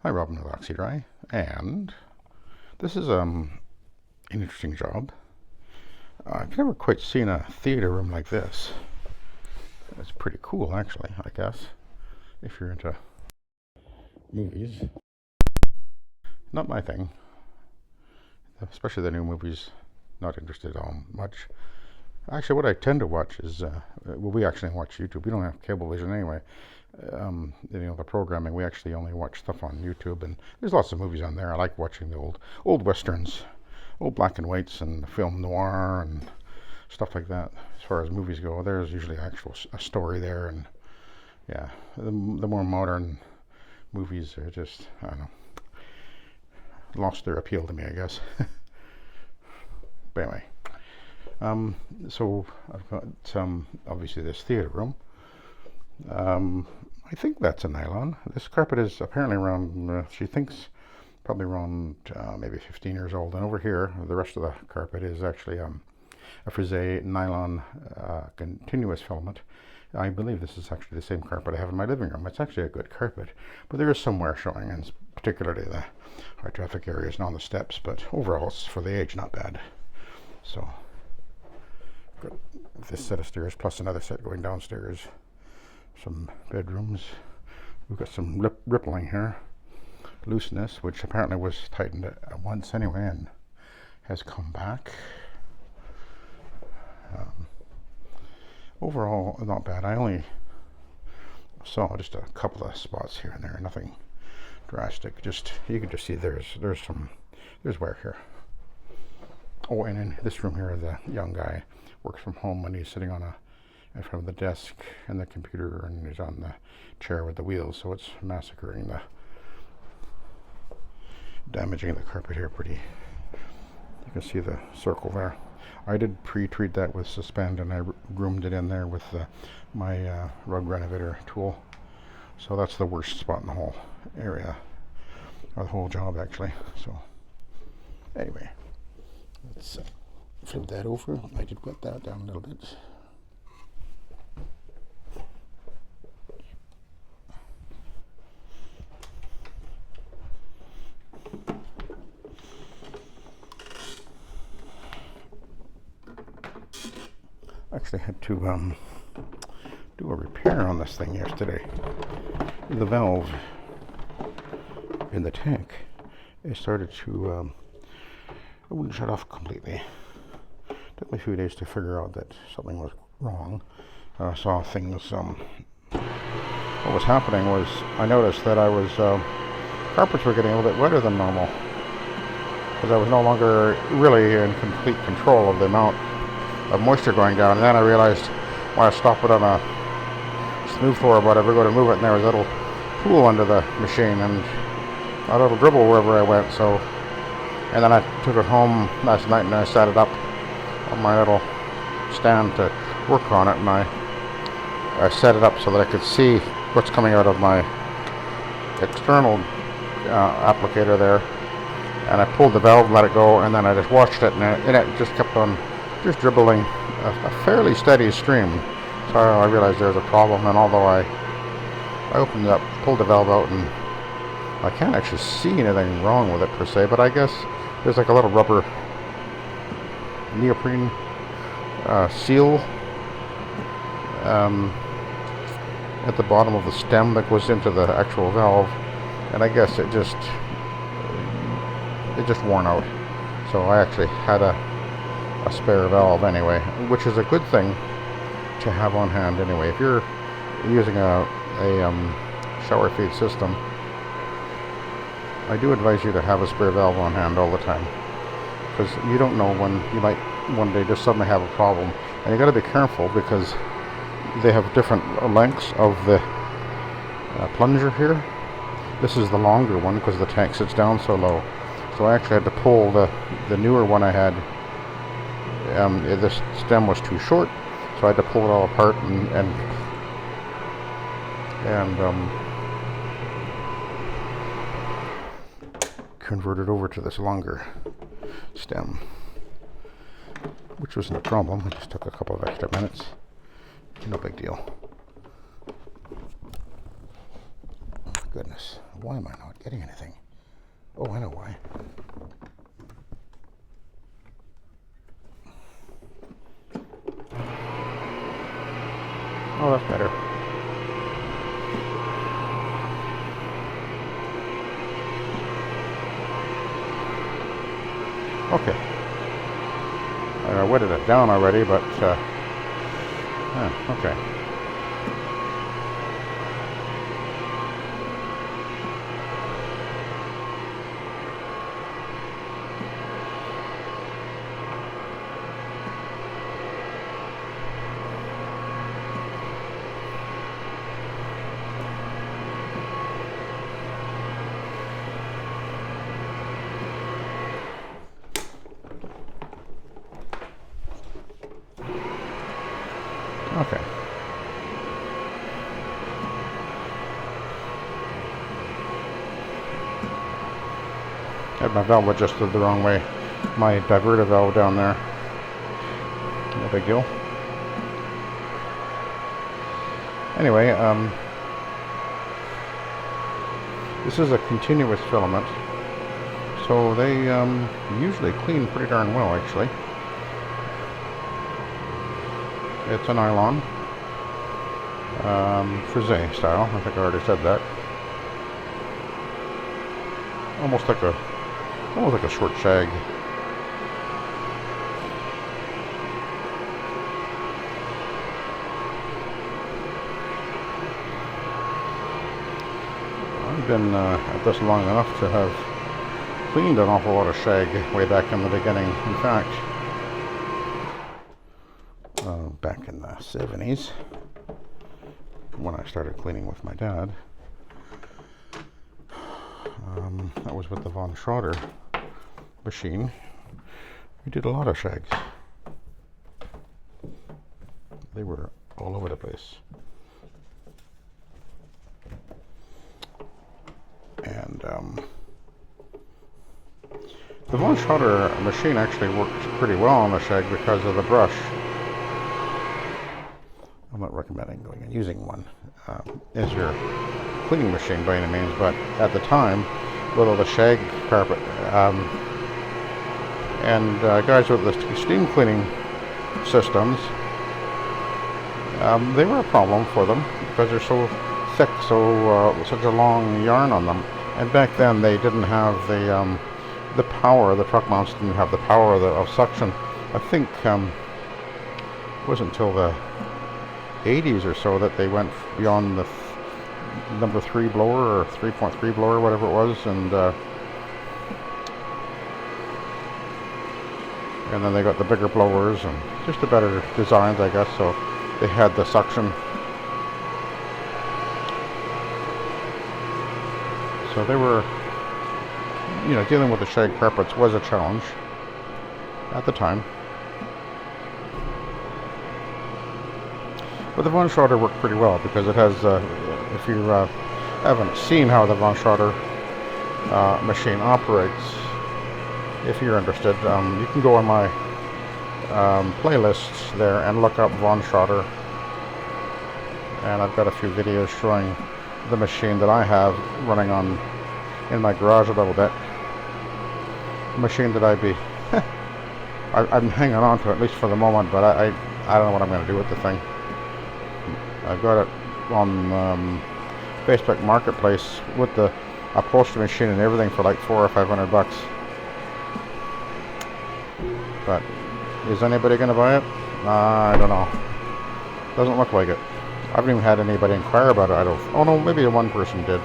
Hi, Robin with Oxy-Dry, and this is an interesting job. I've never quite seen a theater room like this. It's pretty cool, actually, I guess, if you're into movies. Not my thing, especially the new movies. Not interested all much. Actually, what I tend to watch is, we actually watch YouTube. We don't have Cablevision anyway. The programming, we actually only watch stuff on YouTube, and there's lots of movies on there. I like watching the old westerns, old black and whites, and film noir and stuff like that. As far as movies go, there's usually a story there, and yeah, the more modern movies are just, I don't know, lost their appeal to me, I guess. But anyway, so I've got obviously this theater room. I think that's a nylon. This carpet is apparently around, she thinks, probably around maybe 15 years old. And over here, the rest of the carpet is actually a frieze nylon continuous filament. I believe this is actually the same carpet I have in my living room. It's actually a good carpet, but there is some wear showing, and particularly the high traffic areas and on the steps. But overall, it's, for the age, not bad. So, got this set of stairs plus another set going downstairs. Some bedrooms. We've got some rippling here, looseness, which apparently was tightened at once anyway and has come back. Overall, not bad. I only saw just a couple of spots here and there, nothing drastic. Just, you can just see there's wear here. Oh, and in this room here, the young guy works from home and he's sitting on in front of the desk and the computer, and he's on the chair with the wheels, so it's massacring damaging the carpet here pretty. You can see the circle there. I did pre-treat that with Suspend, and I groomed it in there with my rug renovator tool. So that's the worst spot in the whole area, or the whole job actually. So anyway, let's flip that over. I did wet that down a little bit. Actually had to do a repair on this thing yesterday. The valve in the tank, it started to it wouldn't shut off completely. Took me a few days to figure out that something was wrong. I saw things, what was happening was I noticed that carpets were getting a little bit wetter than normal, because I was no longer really in complete control of the amount of moisture going down. And then I realized when I stopped it on a smooth floor or whatever, go to move it, and there was a little pool under the machine and a little dribble wherever I went. So, and then I took it home last night and I set it up on my little stand to work on it, and I set it up so that I could see what's coming out of my external applicator there, and I pulled the valve, let it go, and then I just watched it, and it just kept on just dribbling a fairly steady stream. So I realized there was a problem, and although I opened it up, pulled the valve out, and I can't actually see anything wrong with it per se, but I guess there's like a little rubber neoprene seal at the bottom of the stem that goes into the actual valve, and I guess it just worn out. So I actually had a spare valve anyway, which is a good thing to have on hand anyway. If you're using a shower feed system, I do advise you to have a spare valve on hand all the time, because you don't know when you might one day just suddenly have a problem. And you got to be careful, because they have different lengths of the plunger here. This is the longer one because the tank sits down so low. So I actually had to pull the newer one I had. This stem was too short, so I had to pull it all apart and convert it over to this longer stem, which wasn't a problem. It just took a couple of extra minutes. No big deal. goodness. Why am I not getting anything? Oh, I know why. Oh, that's better. Okay. I wetted it down already, but okay. Okay. Had my valve adjusted the wrong way. My diverter valve down there. No big deal. Anyway, this is a continuous filament, so they usually clean pretty darn well, actually. It's a nylon, frieze style. I think I already said that. Almost like a short shag. I've been at this long enough to have cleaned an awful lot of shag way back in the beginning. In fact, back in the 70s, when I started cleaning with my dad, that was with the Von Schroeder machine. We did a lot of shags. They were all over the place. And the Von Schroeder machine actually works pretty well on the shag because of the brush. I'm not recommending going and using one as your cleaning machine by any means, but at the time, with all the shag carpet and guys with the steam cleaning systems, they were a problem for them because they're so thick, such a long yarn on them. And back then, they didn't have the power. The truck mounts didn't have the power of suction. I think it wasn't until the 80s or so that they went beyond the number 3 blower or 3.3 blower, whatever it was, and then they got the bigger blowers and just the better designs, I guess. So they had the suction. So they were, dealing with the shag carpets was a challenge at the time. But the Von Schroeder worked pretty well because it has, if you haven't seen how the Von Schroeder machine operates, if you're interested, you can go on my playlists there and look up Von Schroeder. And I've got a few videos showing the machine that I have running on in my garage a little bit. A machine that I'm hanging on to, at least for the moment, but I don't know what I'm going to do with the thing. I've got it on Facebook Marketplace with the upholstery machine and everything for like $400 or $500. But is anybody going to buy it? I don't know. Doesn't look like it. I haven't even had anybody inquire about it. Oh no, maybe one person did.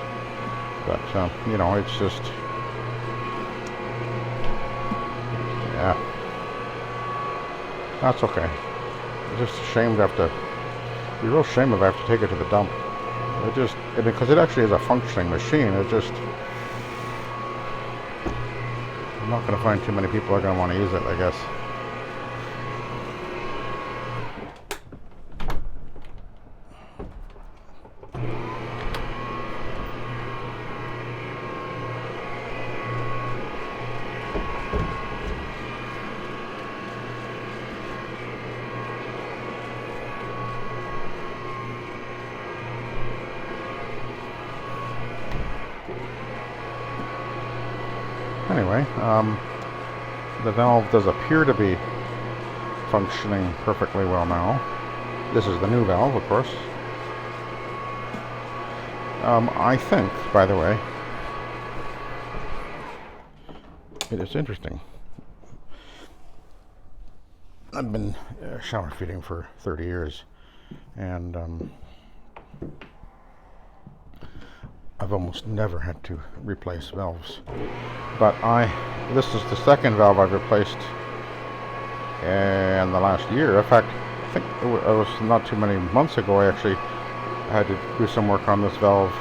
But it's just, yeah, that's okay. It's just a shame to have to. It'd be a real shame if I have to take it to the dump. Because it actually is a functioning machine. I'm not going to find too many people are going to want to use it, I guess. anyway, the valve does appear to be functioning perfectly well now. This is the new valve, of course. I think, by the way, it is interesting. I've been shower feeding for 30 years, and I've almost never had to replace valves. But this is the second valve I've replaced in the last year. In fact, I think it was not too many months ago I actually had to do some work on this valve.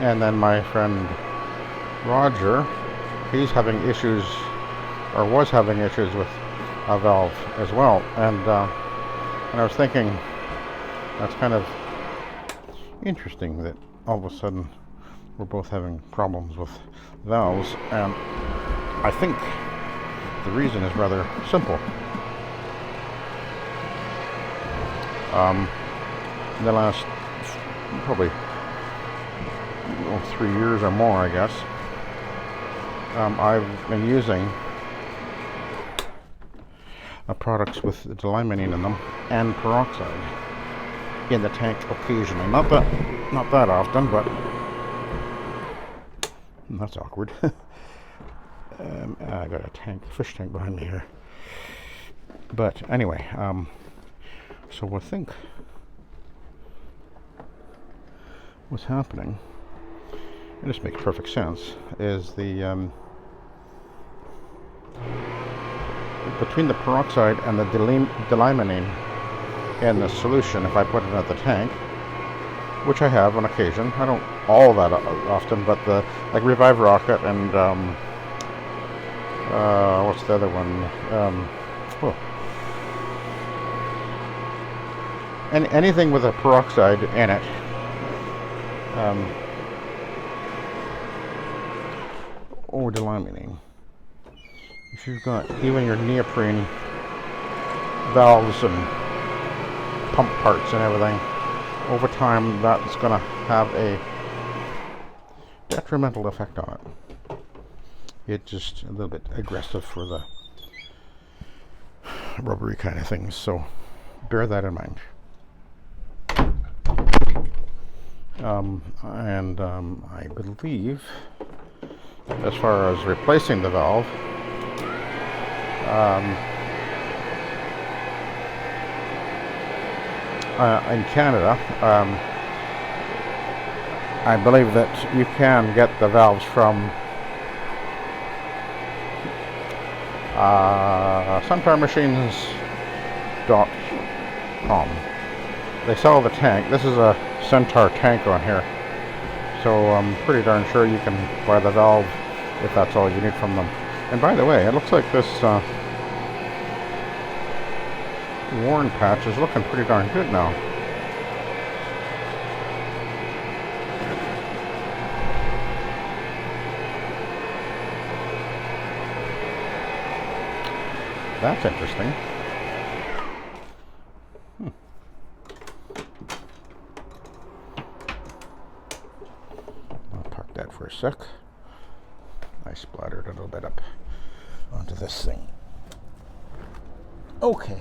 And then my friend Roger, he's having issues, or was having issues with a valve as well. And I was thinking, that's kind of interesting that all of a sudden we're both having problems with valves, and I think the reason is rather simple. In the last probably 3 years or more, I guess, I've been using products with delaminine in them and peroxide in the tank occasionally. Not that often, but that's awkward. I got a fish tank behind me here. But anyway, so I think what's happening, and this makes perfect sense, is the between the peroxide and the delaminine in the solution, if I put it at the tank, which I have on occasion, I don't all that often, but like Revive Rocket and what's the other one? Anything with a peroxide in it. Or delaminine. If you've got even your neoprene valves and pump parts and everything, over time that's going to have a detrimental effect on it. It's just a little bit aggressive for the rubbery kind of things, so bear that in mind. I believe, as far as replacing the valve, in Canada, I believe that you can get the valves from suntourmachines.com. They sell the tank. This is a Centaur tank on here, so I'm pretty darn sure you can buy the valve if that's all you need from them. And by the way, it looks like this worn patch is looking pretty darn good now. That's interesting. I'll park that for a sec. I splattered a little bit up onto this thing. Okay.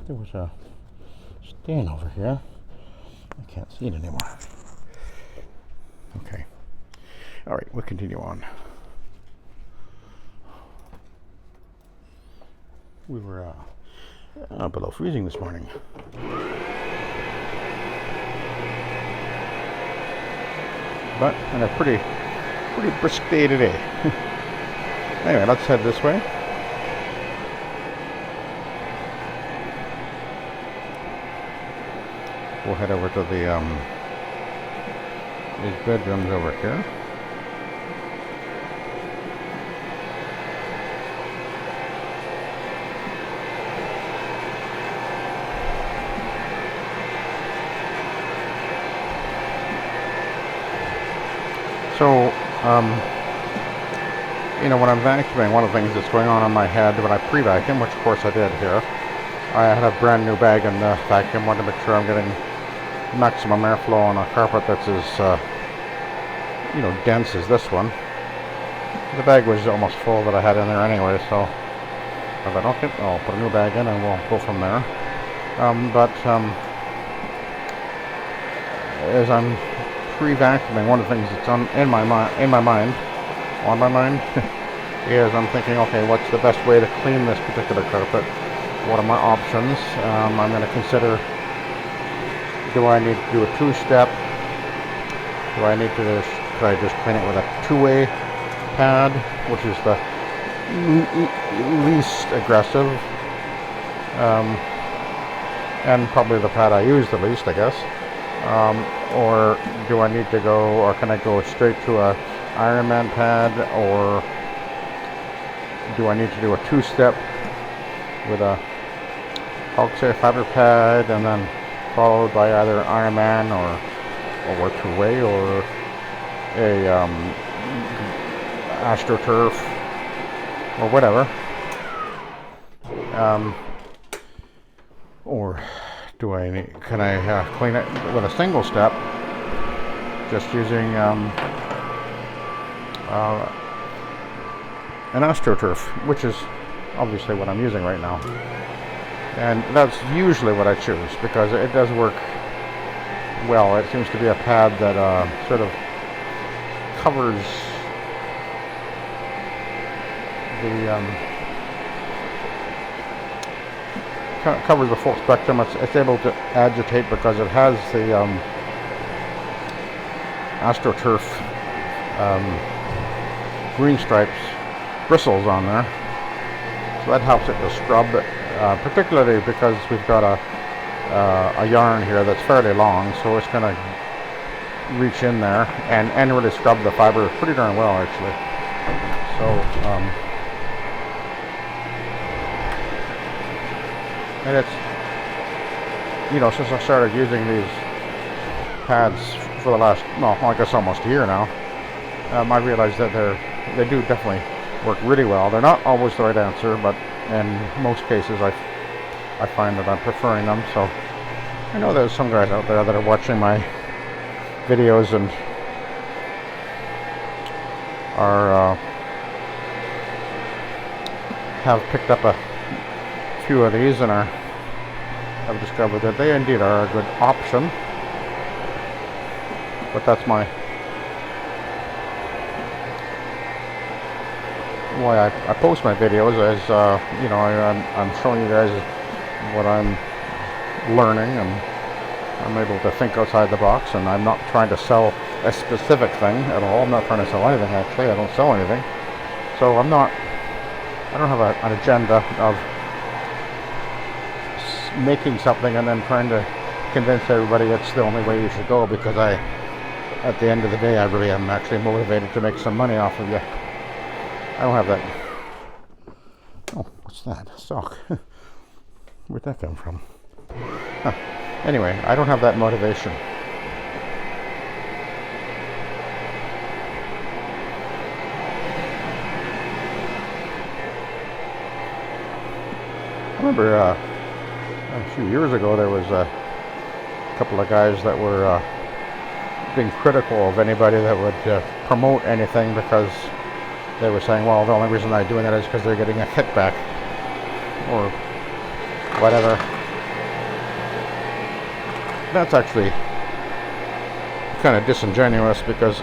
There was a stain over here. I can't see it anymore. Okay. All right, we'll continue on. We were below freezing this morning. But in a pretty brisk day today. Anyway, let's head this way. We'll head over to the these bedrooms over here. So you know, when I'm vacuuming, one of the things that's going on in my head when I pre-vacuum, which of course I did here, I had a brand new bag in the vacuum, wanted to make sure I'm getting maximum airflow on a carpet that's as, you know, dense as this one. The bag was almost full that I had in there anyway, so I thought, okay, I'll put a new bag in and we'll go from there. As I'm pre-vacuuming, one of the things that's on my mind, is I'm thinking, okay, what's the best way to clean this particular carpet? What are my options? I'm going to consider, do I need to do a two-step? Do I need to could I just clean it with a two-way pad, which is the least aggressive, and probably the pad I use the least, I guess. Or do I need to go, or can I go straight to a Iron Man pad, or do I need to do a two-step with a Oxy fiber pad and then followed by either Iron Man or two-way, or a AstroTurf or whatever, or can I clean it with a single step, just using an AstroTurf, which is obviously what I'm using right now, and that's usually what I choose because it does work well. It seems to be a pad that sort of covers the full spectrum. It's able to agitate because it has the AstroTurf green stripes bristles on there, so that helps it to scrub, particularly because we've got a yarn here that's fairly long, so it's going to reach in there and really scrub the fiber pretty darn well, actually. So and it's, you know, since I started using these pads for the last, well, I guess almost a year now, I realized that they do definitely work really well. They're not always the right answer, but in most cases I find that I'm preferring them. So I know there's some guys out there that are watching my videos and have picked up a few of these and have discovered that they indeed are a good option. But that's why I post my videos, as you know, I'm showing you guys what I'm learning, and I'm able to think outside the box, and I'm not trying to sell a specific thing at all. I'm not trying to sell anything, actually. I don't sell anything. So I don't have an agenda of making something and then trying to convince everybody it's the only way you should go, because at the end of the day, I really am actually motivated to make some money off of you. I don't have that. Oh, what's that? Sock. Where'd that come from? Huh. Anyway, I don't have that motivation. I remember a few years ago there was a couple of guys that were being critical of anybody that would promote anything, because they were saying, well, the only reason they're doing that is because they're getting a kickback or whatever. That's actually kind of disingenuous, because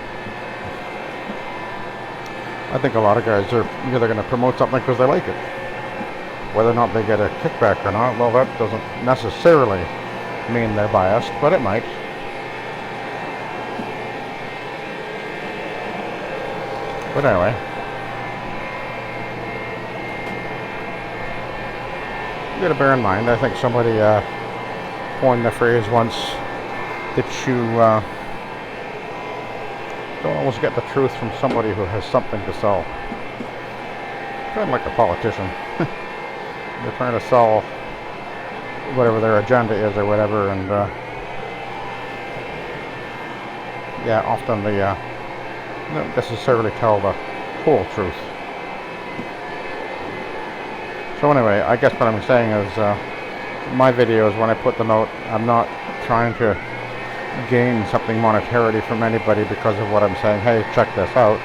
I think a lot of guys are either going to promote something because they like it. Whether or not they get a kickback or not, well, that doesn't necessarily mean they're biased, but it might. But anyway, you got to bear in mind, I think somebody coined the phrase once, that you don't always get the truth from somebody who has something to sell. Kind of like a politician. They're trying to sell whatever their agenda is or whatever, and yeah, often they don't necessarily tell the whole truth. So anyway, I guess what I'm saying is my videos, when I put them out, I'm not trying to gain something monetarily from anybody because of what I'm saying. Hey, check this out.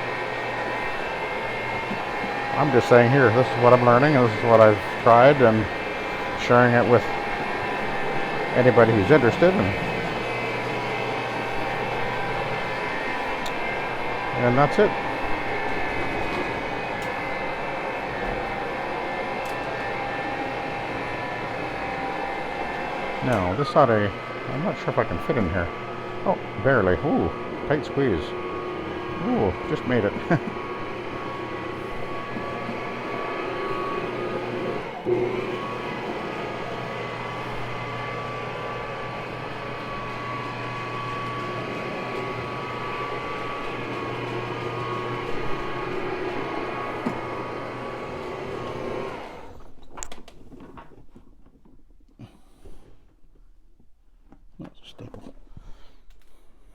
I'm just saying, here, this is what I'm learning, and this is what I've tried, and sharing it with anybody who's interested. And that's it. Now, this ought to, I'm not sure if I can fit in here. Oh, barely. Ooh, tight squeeze. Ooh, just made it. Staple.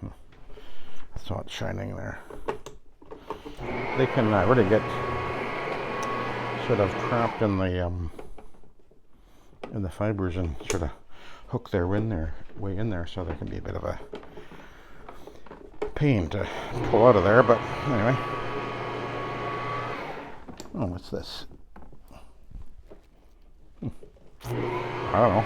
I saw it shining there. They can really get sort of trapped in the fibers and sort of hook their way in there, so there can be a bit of a pain to pull out of there. But anyway, oh, what's this? I don't know.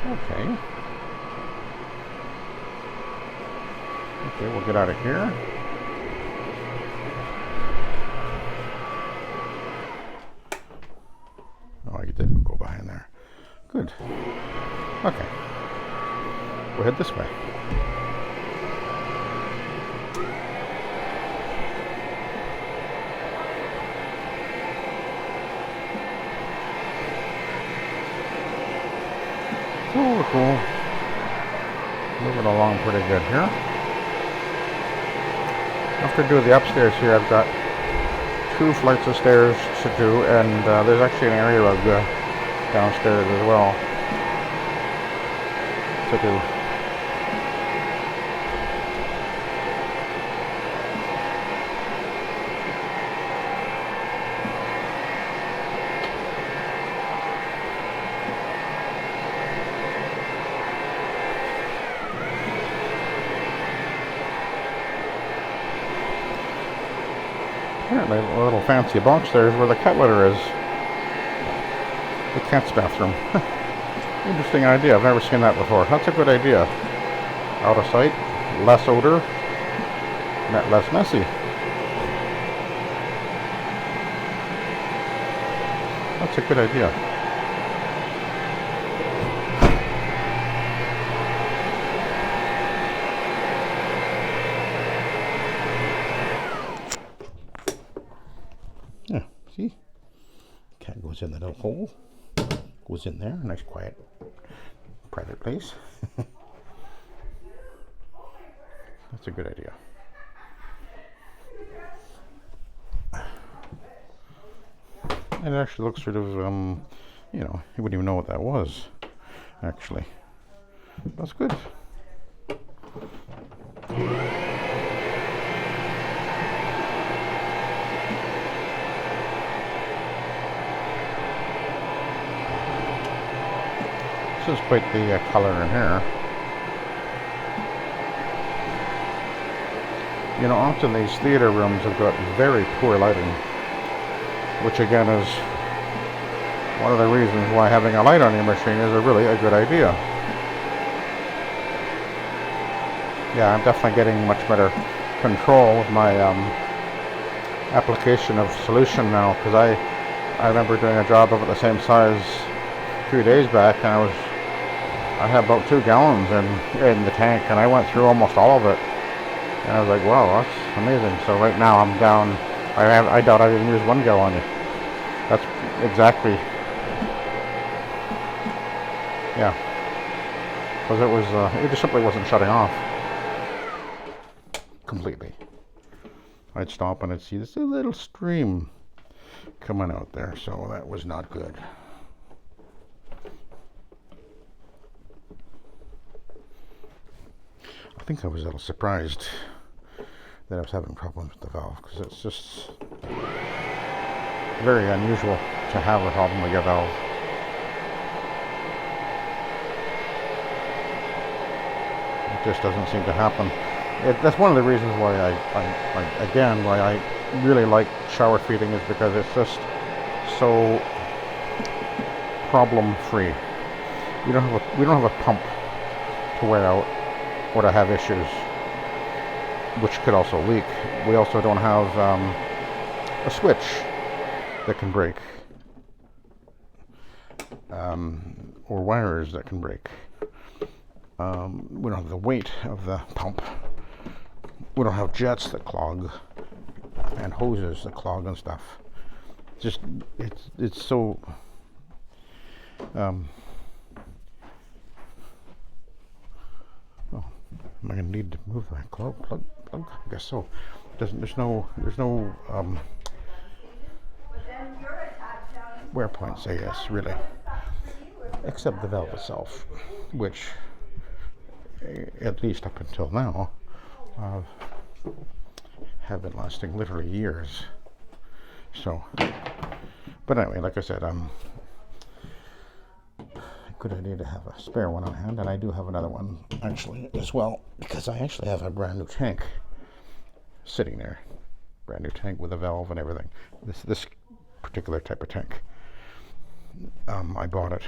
Okay. Okay, we'll get out of here. Oh, you did go behind there. Good. Okay. We'll head this way. Cool. Moving along pretty good here. After doing the upstairs here, I've got 2 flights of stairs to do, and there's actually an area of downstairs as well to do. Apparently, a little fancy box there is where the cat litter is. The cat's bathroom. Interesting idea. I've never seen that before. That's a good idea. Out of sight, less odor, less messy. That's a good idea. Yeah, see? Cat goes in the little hole. Goes in there. Nice, quiet, private place. That's a good idea. And it actually looks sort of, you know, you wouldn't even know what that was, actually. That's good. This is quite the color in here. You know, often these theater rooms have got very poor lighting, which again is one of the reasons why having a light on your machine is really a good idea. Yeah, I'm definitely getting much better control with my application of solution now, because I remember doing a job of the same size a few days back, and I had about 2 gallons in the tank, and I went through almost all of it. And I was like, wow, that's amazing. So right now I'm down, I doubt I've even used 1 gallon. That's exactly, yeah. Because it just simply wasn't shutting off completely. I'd stop and I'd see this little stream coming out there, so that was not good. think I was a little surprised that I was having problems with the valve, because it's just very unusual to have a problem with your valve. It just doesn't seem to happen. That's one of the reasons why why I really like shower feeding, is because it's just so problem free. We don't have a pump to wear out or to have issues, which could also leak. We also don't have a switch that can break, or wires that can break. We don't have the weight of the pump. We don't have jets that clog and hoses that clog and stuff. Just it's so oh, am I going to need to move that plug? I guess so. There's no wear points, I guess, really, except the valve itself, which, at least up until now, have been lasting literally years. So, but anyway, like I said, good idea to have a spare one on hand, and I do have another one actually as well, because I actually have a brand new tank sitting there, brand new tank with a valve and everything. This particular type of tank, I bought it.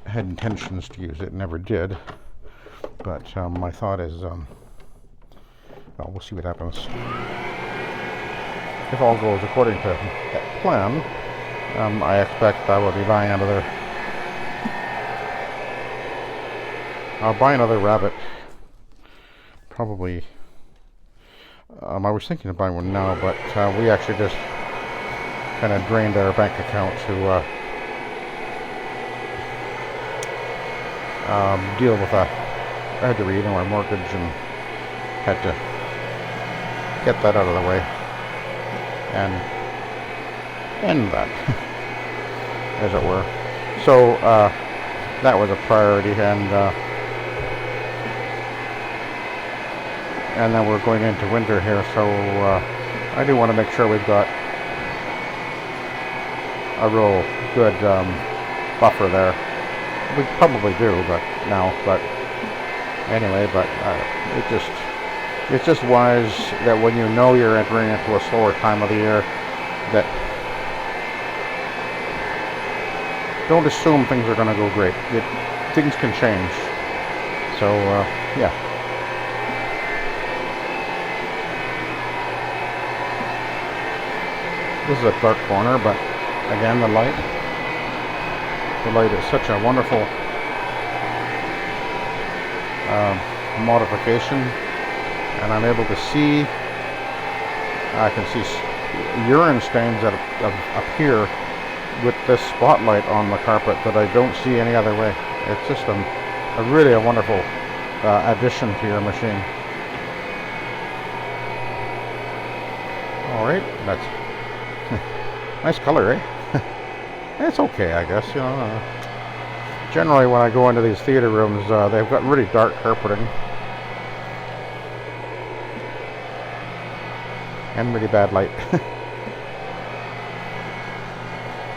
I had intentions to use it, never did, but my thought is, well, we'll see what happens. If all goes according to that plan, I expect I will be buying another. I'll buy another rabbit. Probably. I was thinking of buying one now, but we actually just kind of drained our bank account to deal with I had to renew our mortgage and had to get that out of the way and end that, as it were. So that was a priority, and then we're going into winter here, so I do want to make sure we've got a real good buffer there. We probably do, but anyway, it's just wise that when you know you're entering into a slower time of the year, that don't assume things are going to go great. Things can change. So yeah. This is a dark corner, but again, the light is such a wonderful modification, and I'm able to see, I can see urine stains that appear with this spotlight on the carpet that I don't see any other way. It's just a really wonderful addition to your machine. Alright, that's nice color, eh? It's okay, I guess, you know. Generally, when I go into these theater rooms, they've got really dark carpeting and really bad light.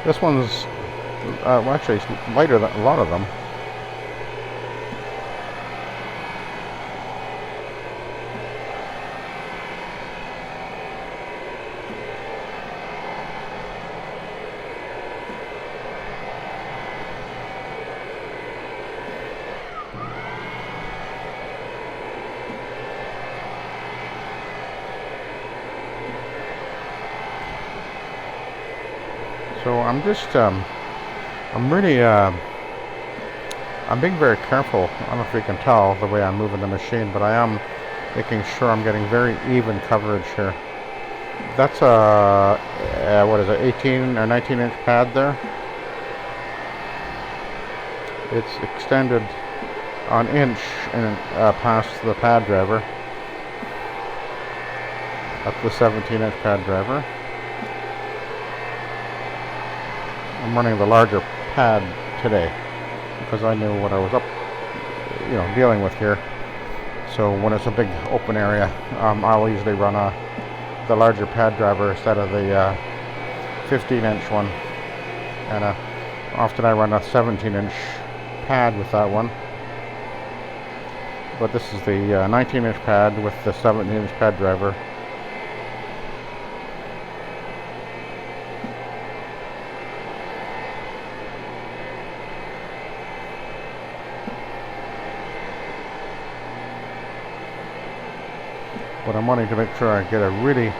This one's, well, actually, it's lighter than a lot of them. So I'm just, I'm being very careful. I don't know if you can tell the way I'm moving the machine, but I am making sure I'm getting very even coverage here. That's a, what is it, 18 or 19 inch pad there. It's extended an inch and past the pad driver, up the 17 inch pad driver. I'm running the larger pad today because I knew what I was dealing with here. So when it's a big open area, I'll usually run the larger pad driver instead of the 15-inch one, and often I run a 17-inch pad with that one. But this is the 19-inch pad with the 17-inch pad driver. But I'm wanting to make sure I get a really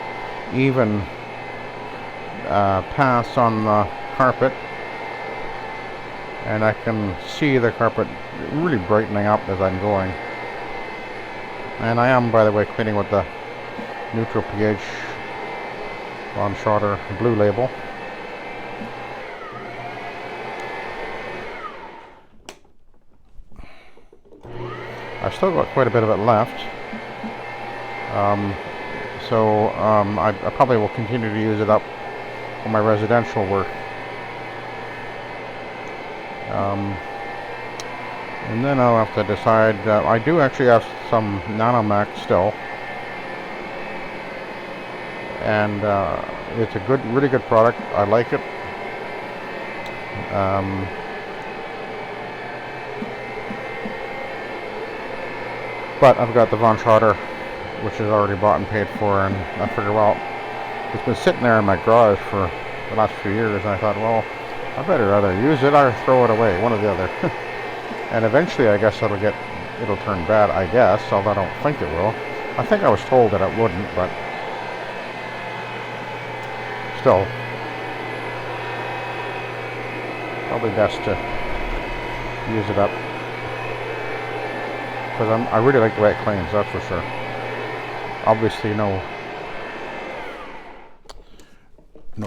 even pass on the carpet, and I can see the carpet really brightening up as I'm going. And I am, by the way, cleaning with the neutral pH Von Schroeder blue label. I've still got quite a bit of it left. So I probably will continue to use it up for my residential work. And then I'll have to decide. I do actually have some Nanomax still, and it's a really good product. I like it. But I've got the Von Schroeder, which is already bought and paid for, and I figured, well, it's been sitting there in my garage for the last few years, and I thought, well, I better either use it or throw it away, one or the other. And eventually, I guess it'll turn bad, I guess, although I don't think it will. I think I was told that it wouldn't, but still, probably best to use it up, because I really like the way it cleans, that's for sure. Obviously, no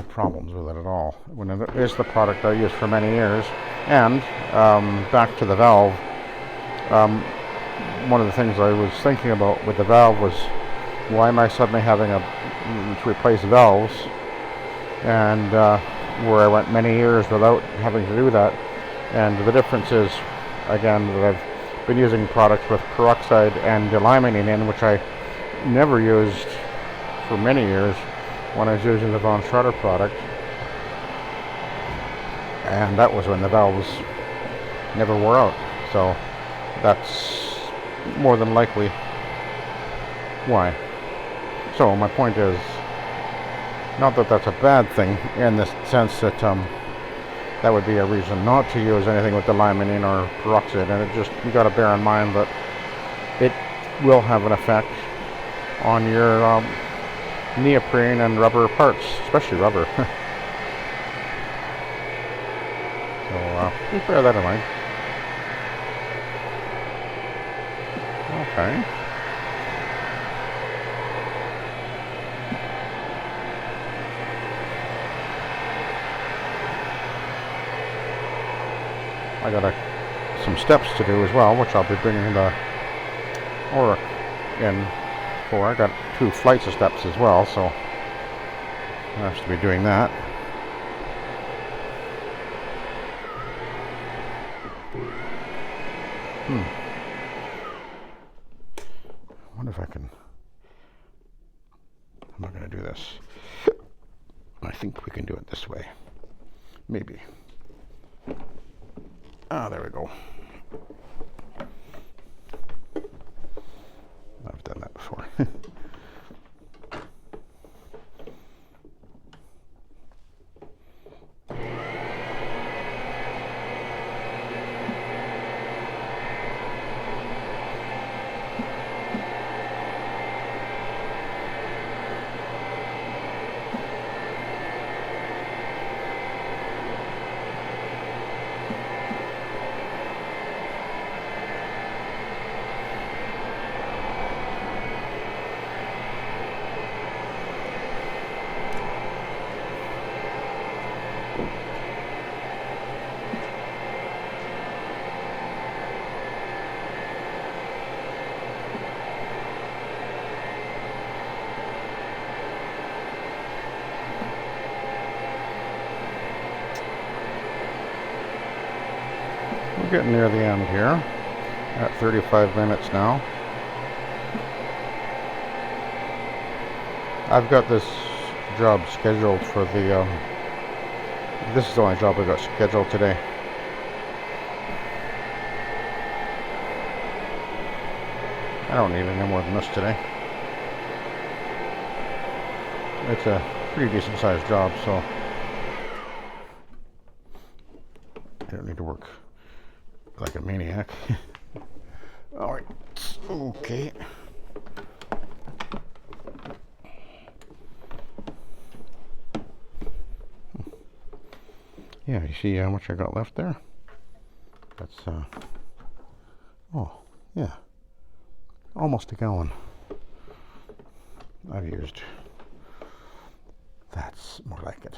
problems with it at all. When it is the product I used for many years. And back to the valve, one of the things I was thinking about with the valve was, why am I suddenly having to replace valves? And where I went many years without having to do that. And the difference is, again, that I've been using products with peroxide and delaminating in, which I never used for many years when I was using the Von Schroeder product, and that was when the valves never wore out. So that's more than likely why. So my point is, not that that's a bad thing in the sense that that would be a reason not to use anything with delaminating or peroxide, and you got to bear in mind that it will have an effect on your neoprene and rubber parts, especially rubber. So just bear that in mind. Okay. I got some steps to do as well, which I'll be bringing the Auric in for. I got 2 flights of steps as well, so I have to be doing that. I wonder if I can. I'm not going to do this. I think we can do it this way. Maybe. Ah, there we go. I've done that before. We're getting near the end here, at 35 minutes now. I've got this job scheduled for the, this is the only job I got scheduled today. I don't need any more than this today. It's a pretty decent sized job, so I don't need to work like a maniac. Alright, okay. Yeah, you see how much I got left there? That's, oh, yeah, almost a gallon I've used. That's more like it.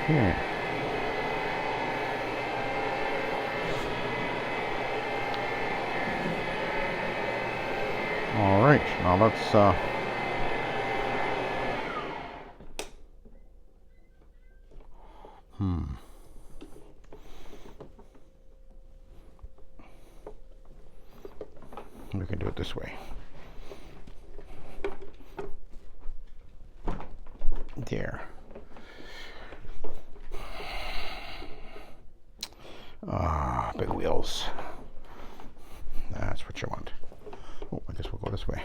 Okay. All right, now let's we can do it this way. There. Big wheels. That's what you want. Oh, I guess we'll go this way.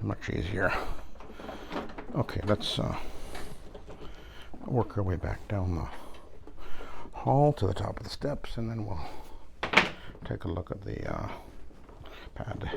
Much easier. Okay, let's work our way back down the hall to the top of the steps, and then we'll take a look at the pad.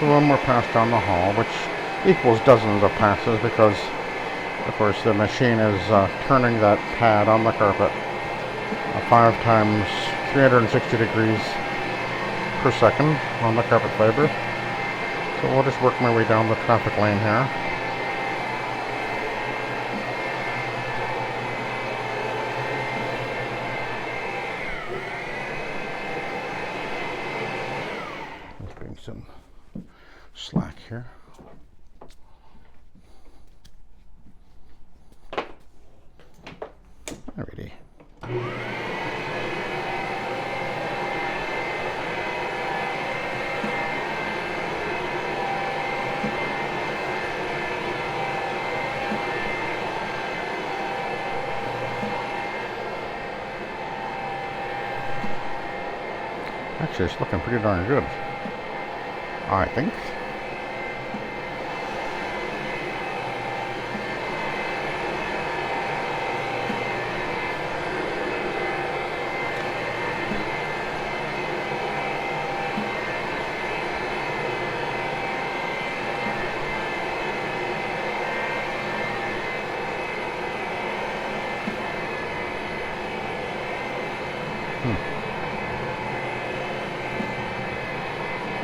One more pass down the hall, which equals dozens of passes because, of course, the machine is turning that pad on the carpet 5 times 360 degrees per second on the carpet fiber. So we'll just work my way down the traffic lane here. Let's bring some slack here. Alrighty. Actually, it's looking pretty darn good, I think.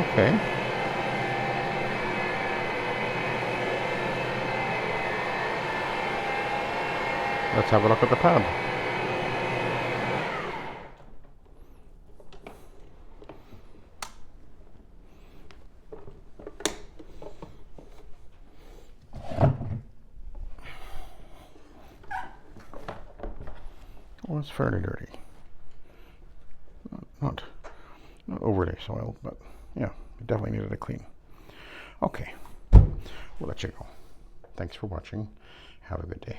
Okay. Let's have a look at the pad. Well, it's fairly dirty. Not overly soiled, but yeah, it definitely needed a clean. Okay, we'll let you go. Thanks for watching. Have a good day.